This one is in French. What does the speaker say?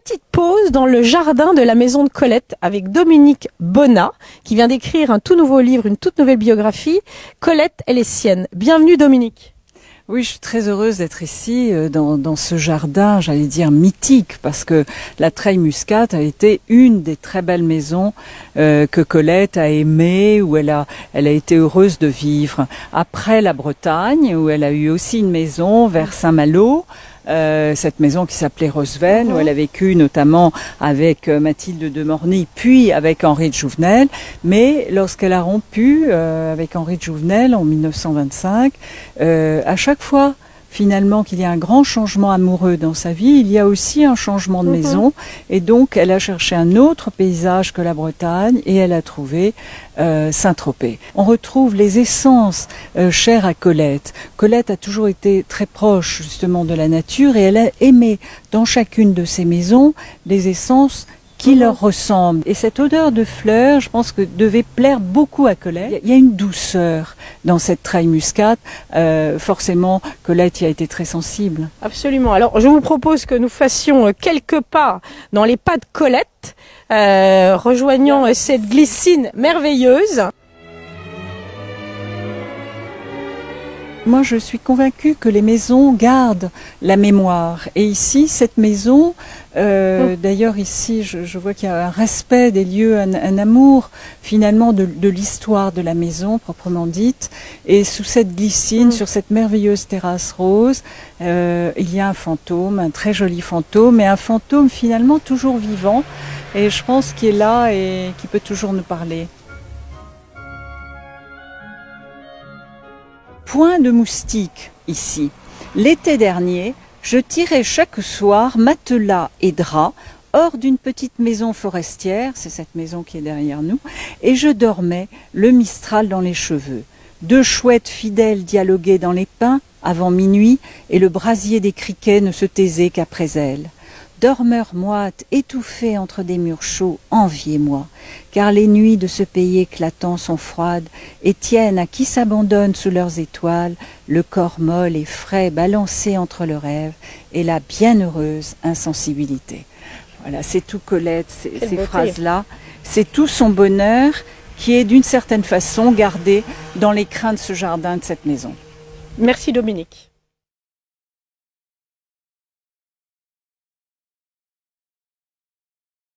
petite pause dans le jardin de la maison de Colette avec Dominique Bonnat, qui vient d'écrire un tout nouveau livre, une toute nouvelle biographie. Colette, elle est sienne. Bienvenue Dominique. Oui, je suis très heureuse d'être ici, dans ce jardin, j'allais dire mythique, parce que la Treille Muscat a été une des très belles maisons que Colette a aimées, où elle a été heureuse de vivre. Après la Bretagne, où elle a eu aussi une maison vers Saint-Malo, cette maison qui s'appelait Rosven, où elle a vécu notamment avec Mathilde de Morny, puis avec Henri de Jouvenel. Mais lorsqu'elle a rompu avec Henri de Jouvenel en 1925, à chaque fois finalement qu'il y a un grand changement amoureux dans sa vie, il y a aussi un changement de maison, et donc elle a cherché un autre paysage que la Bretagne et elle a trouvé Saint-Tropez. On retrouve les essences chères à Colette. Colette a toujours été très proche justement de la nature et elle a aimé dans chacune de ses maisons les essences qui leur ressemble. Et cette odeur de fleurs, je pense que devait plaire beaucoup à Colette. Il y a une douceur dans cette Treille Muscat. Forcément, Colette y a été très sensible. Absolument. Alors, je vous propose que nous fassions quelques pas dans les pas de Colette, rejoignant cette glycine merveilleuse. Moi, je suis convaincue que les maisons gardent la mémoire. Et ici, cette maison, d'ailleurs ici, je vois qu'il y a un respect des lieux, un amour finalement de l'histoire de la maison proprement dite. Et sous cette glycine, sur cette merveilleuse terrasse rose, il y a un fantôme, un très joli fantôme, et un fantôme finalement toujours vivant. Et je pense qu'il est là et qui peut toujours nous parler. Point de moustique ici. L'été dernier, je tirais chaque soir matelas et draps hors d'une petite maison forestière, c'est cette maison qui est derrière nous, et je dormais, le mistral dans les cheveux. Deux chouettes fidèles dialoguaient dans les pins avant minuit, et le brasier des criquets ne se taisait qu'après elles. Dormeur moite, étouffée entre des murs chauds, enviez-moi, car les nuits de ce pays éclatant sont froides et tiennent à qui s'abandonne sous leurs étoiles, le corps molle et frais balancé entre le rêve et la bienheureuse insensibilité. Voilà, c'est tout Colette, ces phrases-là, c'est tout son bonheur qui est d'une certaine façon gardé dans les crins de ce jardin, de cette maison. Merci Dominique.